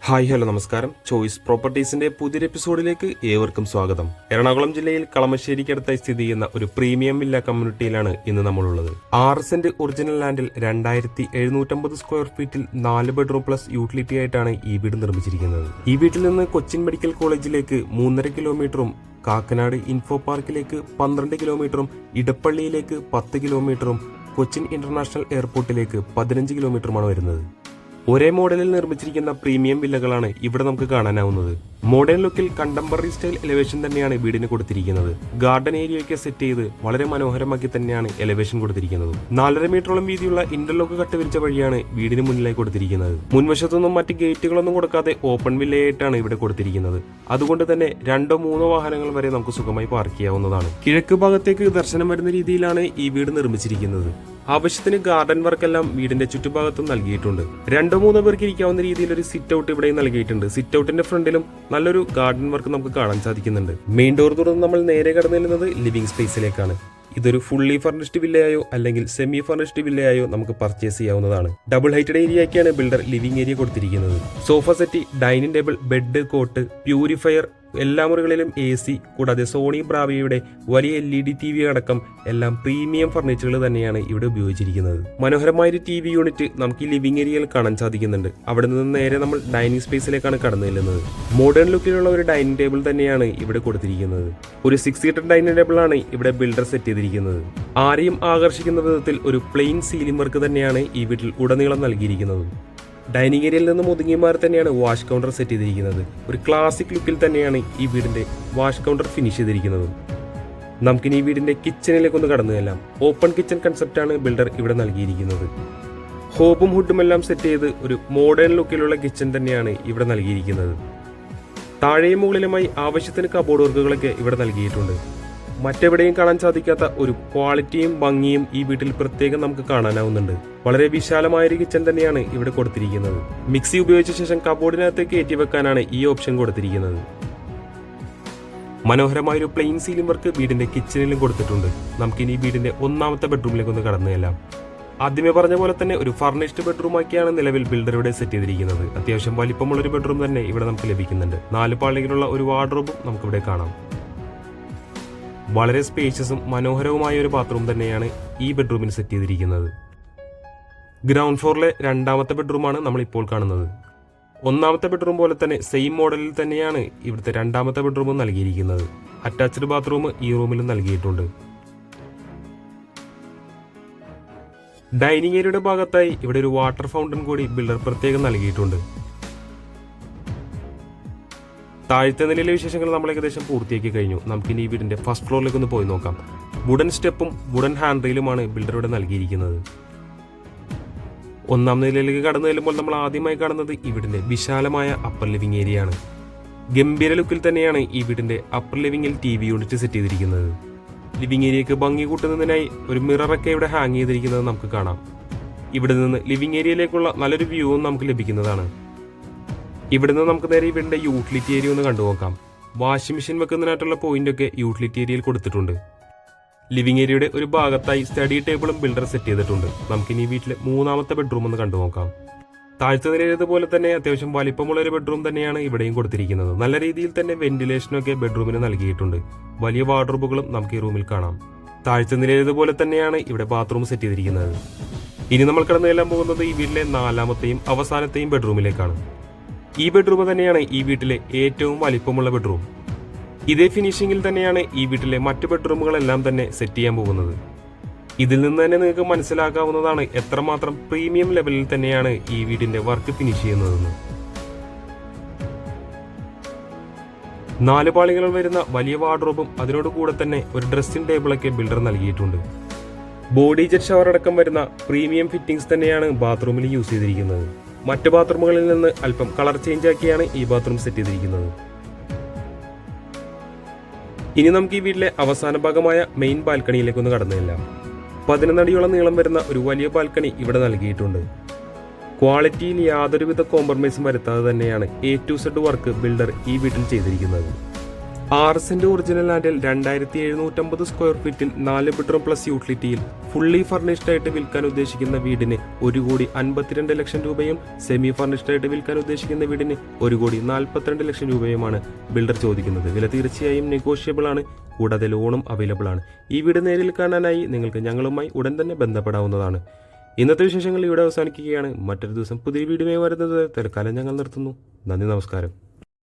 Hi hello നമസ്കാരം. Choice പ്രോപ്പർട്ടീസിന്റെ പുതിയൊരു എപ്പിസോഡിലേക്ക് ഏവർക്കും സ്വാഗതം. എറണാകുളം ജില്ലയിൽ കളമശ്ശേരിക്കടുത്തായി സ്ഥിതി ചെയ്യുന്ന ഒരു പ്രീമിയം വില്ല കമ്മ്യൂണിറ്റിയിലാണ് ഇന്ന് നമ്മളുള്ളത്. 6 സെന്റ് ഒറിജിനൽ ലാൻഡിൽ 2750 സ്ക്വയർ ഫീറ്റിൽ 4 ബെഡ്റൂം പ്ലസ് യൂട്ടിലിറ്റി ആയിട്ടാണ് ഈ വീട് നിർമ്മിച്ചിരിക്കുന്നത്. ഈ വീട്ടിൽ നിന്ന് കൊച്ചിൻ മെഡിക്കൽ കോളേജിലേക്ക് 3.5 കിലോമീറ്ററും കാക്കനാട് ഇൻഫോ പാർക്കിലേക്ക് 12 കിലോമീറ്ററും ഇടപ്പള്ളിയിലേക്ക് 10 കിലോമീറ്ററും കൊച്ചിൻ ഇന്റർനാഷണൽ എയർപോർട്ടിലേക്ക് 15 കിലോമീറ്ററുമാണ് വരുന്നത്. ഒരേ മോഡലിൽ നിർമ്മിച്ചിരിക്കുന്ന പ്രീമിയം വില്ലകളാണ് ഇവിടെ നമുക്ക് കാണാനാവുന്നത്. മോഡേൺ ലുക്കിൽ കണ്ടംപററി സ്റ്റൈൽ എലിവേഷൻ തന്നെയാണ് വീടിന് കൊടുത്തിരിക്കുന്നത്. ഗാർഡൻ ഏരിയയൊക്കെ സെറ്റ് ചെയ്ത് വളരെ മനോഹരമാക്കി തന്നെയാണ് എലിവേഷൻ കൊടുത്തിരിക്കുന്നത്. 4.5 മീറ്ററോളം വീതിയുള്ള ഇന്റർലോക്ക് കട്ട് വിരിച്ച വഴിയാണ് വീടിന് മുന്നിലായി കൊടുത്തിരിക്കുന്നത്. മുൻവശത്തൊന്നും മറ്റ് ഗേറ്റുകളൊന്നും കൊടുക്കാതെ ഓപ്പൺ വില്ലയായിട്ടാണ് ഇവിടെ കൊടുത്തിരിക്കുന്നത്. അതുകൊണ്ട് തന്നെ 2-3 വാഹനങ്ങൾ വരെ നമുക്ക് സുഖമായി പാർക്ക് ചെയ്യാവുന്നതാണ്. കിഴക്ക് ഭാഗത്തേക്ക് ദർശനം വരുന്ന രീതിയിലാണ് ഈ വീട് നിർമ്മിച്ചിരിക്കുന്നത്. ആവശ്യത്തിന് ഗാർഡൻ വർക്കെല്ലാം വീടിന്റെ ചുറ്റുഭാഗത്തും നൽകിയിട്ടുണ്ട്. 2-3 പേർക്ക് ഇരിക്കാവുന്ന രീതിയിൽ ഒരു സിറ്റ് ഔട്ട് ഇവിടെ നൽകിയിട്ടുണ്ട്. സിറ്റ് ഔട്ടിന്റെ ഫ്രണ്ടിലും നല്ലൊരു ഗാർഡൻ വർക്ക് നമുക്ക് കാണാൻ സാധിക്കുന്നുണ്ട്. മെയിൻ ഡോർ തുറന്ന് നമ്മൾ നേരെ കടന്നു ചെല്ലുന്നത് ലിവിംഗ് സ്പേസിലേക്കാണ്. ഇതൊരു ഫുള്ളി ഫർണിഷ്ഡ് വില്ലയായോ അല്ലെങ്കിൽ സെമി ഫർണിഷ്ഡ് വില്ലയായോ നമുക്ക് പർച്ചേസ് ചെയ്യാവുന്നതാണ്. ഡബിൾ ഹൈറ്റഡ് ഏരിയയ്ക്കാണ് ബിൽഡർ ലിവിംഗ് ഏരിയ കൊടുത്തിരിക്കുന്നത്. Sofa set, dining table, bed, cot, purifier, എല്ലാ മുറികളിലും AC, കൂടാതെ സോണി ബ്രാവിയുടെ വലിയ LED TV അടക്കം എല്ലാം പ്രീമിയം ഫർണിച്ചറുകൾ തന്നെയാണ് ഇവിടെ ഉപയോഗിച്ചിരിക്കുന്നത്. മനോഹരമായൊരു TV യൂണിറ്റ് നമുക്ക് ഈ ലിവിംഗ് ഏരിയയിൽ കാണാൻ സാധിക്കുന്നുണ്ട്. അവിടെ നിന്ന് നേരെ നമ്മൾ ഡൈനിങ് സ്പേസിലേക്കാണ് കടന്നു ചെല്ലുന്നത്. മോഡേൺ ലുക്കിലുള്ള ഒരു ഡൈനിങ് ടേബിൾ തന്നെയാണ് ഇവിടെ കൊടുത്തിരിക്കുന്നത്. ഒരു 6 സീറ്റർ ഡൈനിങ് ടേബിൾ ആണ് ഇവിടെ ബിൽഡർ സെറ്റ് ചെയ്തിരിക്കുന്നത്. ആരെയും ആകർഷിക്കുന്ന വിധത്തിൽ ഒരു പ്ലെയിൻ സീലിംഗ് വർക്ക് തന്നെയാണ് ഈ വീട്ടിൽ ഉടനീളം നൽകിയിരിക്കുന്നത്. ഡൈനിങ് ഏരിയയിൽ നിന്നും ഒതുങ്ങിമാറി തന്നെയാണ് വാഷ് കൗണ്ടർ സെറ്റ് ചെയ്തിരിക്കുന്നത്. ഒരു ക്ലാസിക് ലുക്കിൽ തന്നെയാണ് ഈ വീടിന്റെ വാഷ് കൗണ്ടർ ഫിനിഷ് ചെയ്തിരിക്കുന്നത്. നമുക്കിനി ഈ വീടിന്റെ കിച്ചണിലേക്ക് ഒന്ന് കടന്നു ചെല്ലാം. ഓപ്പൺ കിച്ചൺ കൺസെപ്റ്റാണ് ബിൽഡർ ഇവിടെ നൽകിയിരിക്കുന്നത്. ഹോബും ഹുഡും എല്ലാം സെറ്റ് ചെയ്ത് ഒരു മോഡേൺ ലുക്കിലുള്ള കിച്ചൺ തന്നെയാണ് ഇവിടെ നൽകിയിരിക്കുന്നത്. താഴെയും മുകളിലുമായി ആവശ്യത്തിന് കബോർഡ് വർക്കുകളൊക്കെ ഇവിടെ നൽകിയിട്ടുണ്ട്. മറ്റെവിടെയും കാണാൻ സാധിക്കാത്ത ഒരു ക്വാളിറ്റിയും ഭംഗിയും ഈ വീട്ടിൽ പ്രത്യേകം നമുക്ക് കാണാനാവുന്നുണ്ട്. വളരെ വിശാലമായൊരു കിച്ചൺ തന്നെയാണ് ഇവിടെ കൊടുത്തിരിക്കുന്നത്. മിക്സി ഉപയോഗിച്ച ശേഷം കബോർഡിനകത്ത് കയറ്റി വെക്കാനാണ് ഈ ഓപ്ഷൻ കൊടുത്തിരിക്കുന്നത്. മനോഹരമായൊരു പ്ലെയിൻ സീലിംഗ് വർക്ക് വീടിന്റെ കിച്ചണിലും കൊടുത്തിട്ടുണ്ട്. നമുക്കിനി വീടിന്റെ 1ാമത്തെ ബെഡ്റൂമിലേക്ക് ഒന്ന് കടന്നു ചെല്ലാം. ആദ്യമേ പറഞ്ഞ പോലെ തന്നെ ഒരു ഫർണിഷ്ഡ് ബെഡ്റൂം ആക്കിയാണ് നിലവിൽ ബിൽഡർ ഇവിടെ സെറ്റ് ചെയ്തിരിക്കുന്നത്. അത്യാവശ്യം വലിപ്പമുള്ള ഒരു ബെഡ്റൂം തന്നെ ഇവിടെ നമുക്ക് ലഭിക്കുന്നുണ്ട്. 4 പാളികളുള്ള ഒരു വാർഡ്രോബും നമുക്കിവിടെ കാണാം. വളരെ സ്പേഷ്യസും മനോഹരവുമായ ഒരു ബാത്റൂം തന്നെയാണ് ഈ ബെഡ്റൂമിൽ സെറ്റ് ചെയ്തിരിക്കുന്നത്. ഗ്രൗണ്ട് ഫ്ലോറിലെ 2ാമത്തെ ബെഡ്റൂമാണ് നമ്മൾ ഇപ്പോൾ കാണുന്നത്. 1ാമത്തെ ബെഡ്റൂം പോലെ തന്നെ സെയിം മോഡലിൽ തന്നെയാണ് ഇവിടുത്തെ 2ാമത്തെ ബെഡ്റൂമും നൽകിയിരിക്കുന്നത്. അറ്റാച്ച്ഡ് ബാത്റൂം ഈ റൂമിലും നൽകിയിട്ടുണ്ട്. ഡൈനിങ് ഏരിയയുടെ ഭാഗത്തായി ഇവിടെ ഒരു വാട്ടർ ഫൗണ്ടൻ കൂടി ബിൽഡർ പ്രത്യേകം നൽകിയിട്ടുണ്ട്. താഴത്തെ നിലയിലെ വിശേഷങ്ങൾ നമ്മൾ ഏകദേശം പൂർത്തിയാക്കി കഴിഞ്ഞു. നമുക്കിനി ഈ വീടിന്റെ ഫസ്റ്റ് ഫ്ലോറിലേക്ക് ഒന്ന് പോയി നോക്കാം. വുഡൻ സ്റ്റെപ്പും വുഡൻ ഹാൻഡ് റെയിലുമാണ് ബിൽഡറുടെ നൽകിയിരിക്കുന്നത്. 1ാം നിലയിലേക്ക് കടന്നു ചെല്ലുമ്പോൾ നമ്മൾ ആദ്യമായി കാണുന്നത് ഈ വീടിന്റെ വിശാലമായ അപ്പർ ലിവിംഗ് ഏരിയ ആണ്. ഗംഭീര ലുക്കിൽ തന്നെയാണ് ഈ വീടിന്റെ അപ്പർ ലിവിംഗിൽ TV യൂണിറ്റ് സെറ്റ് ചെയ്തിരിക്കുന്നത്. ലിവിംഗ് ഏരിയക്ക് ഭംഗി കൂട്ടുന്നതിനായി ഒരു മിററൊക്കെ ഇവിടെ ഹാങ് ചെയ്തിരിക്കുന്നത് നമുക്ക് കാണാം. ഇവിടെ നിന്ന് ലിവിംഗ് ഏരിയയിലേക്കുള്ള നല്ലൊരു വ്യൂവും നമുക്ക് ലഭിക്കുന്നതാണ്. ഇവിടെ നിന്ന് നമുക്ക് നേരെ വീടിന്റെ യൂട്ടിലിറ്റി ഏരിയ ഒന്ന് കണ്ടുനോക്കാം. വാഷിംഗ് മെഷീൻ വെക്കുന്നതിനായിട്ടുള്ള പോയിന്റ് ഒക്കെ യൂട്ടിലിറ്റി ഏരിയയിൽ കൊടുത്തിട്ടുണ്ട്. ലിവിംഗ് ഏരിയയുടെ ഒരു ഭാഗത്തായി സ്റ്റഡി ടേബിളും ബിൽഡർ സെറ്റ് ചെയ്തിട്ടുണ്ട്. നമുക്കിനി ഈ വീട്ടിലെ 3ാമത്തെ ബെഡ്റൂം ഒന്ന് കണ്ടുനോക്കാം. താഴ്ത്ത നിലയിലേതുപോലെ തന്നെ അത്യാവശ്യം വലിപ്പമുള്ള ഒരു ബെഡ്റൂം തന്നെയാണ് ഇവിടെയും കൊടുത്തിരിക്കുന്നത്. നല്ല രീതിയിൽ തന്നെ വെന്റിലേഷനൊക്കെ ബെഡ്റൂമിന് നൽകിയിട്ടുണ്ട്. വലിയ വാർഡ്രോബുകളും നമുക്ക് ഈ റൂമിൽ കാണാം. താഴ്ത്ത നിലയിലേതുപോലെ തന്നെയാണ് ഇവിടെ ബാത്റൂം സെറ്റ് ചെയ്തിരിക്കുന്നത്. ഇനി നമ്മൾ കടന്നു ചെല്ലാൻ പോകുന്നത് ഈ വീട്ടിലെ 4ാമത്തെയും അവസാനത്തെയും ബെഡ്റൂമിലേക്കാണ്. ഈ ബെഡ്റൂം തന്നെയാണ് ഈ വീട്ടിലെ ഏറ്റവും വലിപ്പമുള്ള ബെഡ്റൂം. ഇതേ ഫിനിഷിംഗിൽ തന്നെയാണ് ഈ വീട്ടിലെ മറ്റു ബെഡ്റൂമുകളെല്ലാം തന്നെ സെറ്റ് ചെയ്യാൻ പോകുന്നത്. ഇതിൽ നിന്ന് തന്നെ നിങ്ങൾക്ക് മനസ്സിലാക്കാവുന്നതാണ് എത്രമാത്രം പ്രീമിയം ലെവലിൽ തന്നെയാണ് ഈ വീടിന്റെ വർക്ക് ഫിനിഷ് ചെയ്യുന്നതെന്ന്. 4 പാളികൾ വരുന്ന വലിയ വാർഡ്രോബും അതിനോട് കൂടെ തന്നെ ഒരു ഡ്രസ്സിംഗ് ടേബിളൊക്കെ ബിൽഡർ നൽകിയിട്ടുണ്ട്. ബോഡി ജെറ്റ് ഷവർ അടക്കം വരുന്ന പ്രീമിയം ഫിറ്റിംഗ്സ് തന്നെയാണ് ബാത്റൂമിൽ യൂസ് ചെയ്തിരിക്കുന്നത്. മറ്റ് ബാത്റൂമുകളിൽ നിന്ന് അല്പം കളർ ചേഞ്ച് ആക്കിയാണ് ഈ ബാത്റൂം സെറ്റ് ചെയ്തിരിക്കുന്നത്. ഇനി നമുക്ക് ഈ വീട്ടിലെ അവസാന ഭാഗമായ മെയിൻ ബാൽക്കണിയിലേക്ക് ഒന്ന് കടന്നു ചെല്ലാം. 11 അടിയോളം നീളം വരുന്ന ഒരു വലിയ ബാൽക്കണി ഇവിടെ നൽകിയിട്ടുണ്ട്. ക്വാളിറ്റിയിൽ യാതൊരുവിധ കോംപ്രമൈസും വരുത്താതെ തന്നെയാണ് A to Z work builder ഈ വീട്ടിൽ ചെയ്തിരിക്കുന്നത്. 6 സെന്റ് ഒറിജിനൽ ലാൻഡിൽ 2750 സ്ക്വയർ ഫീറ്റിൽ 4 ബെഡ്റൂം പ്ലസ് യൂട്ടിലിറ്റിയിൽ ഫുള്ളി ഫർണിഷ്ഡ് ആയിട്ട് വിൽക്കാൻ ഉദ്ദേശിക്കുന്ന വീടിന് 1,52 ലക്ഷം രൂപയും സെമി ഫർണിഷ്ഡ് ആയിട്ട് വിൽക്കാൻ ഉദ്ദേശിക്കുന്ന വീടിന് 1,42 ലക്ഷം രൂപയുമാണ് ബിൽഡർ ചോദിക്കുന്നത്. വില തീർച്ചയായും നെഗോഷ്യബിൾ ആണ്. കൂടാതെ ലോണും അവൈലബിൾ ആണ്. ഈ വീട് നേരിൽ കാണാനായി നിങ്ങൾക്ക് ഞങ്ങളുമായി ഉടൻ തന്നെ ബന്ധപ്പെടാവുന്നതാണ്. ഇന്നത്തെ വിശേഷങ്ങൾ ഇവിടെ അവസാനിക്കുകയാണ്. മറ്റൊരു ദിവസം പുതിയ വീഡിയോയുമായി വരുന്നത് തൽക്കാലം ഞങ്ങൾ നിർത്തുന്നു. നന്ദി, നമസ്കാരം.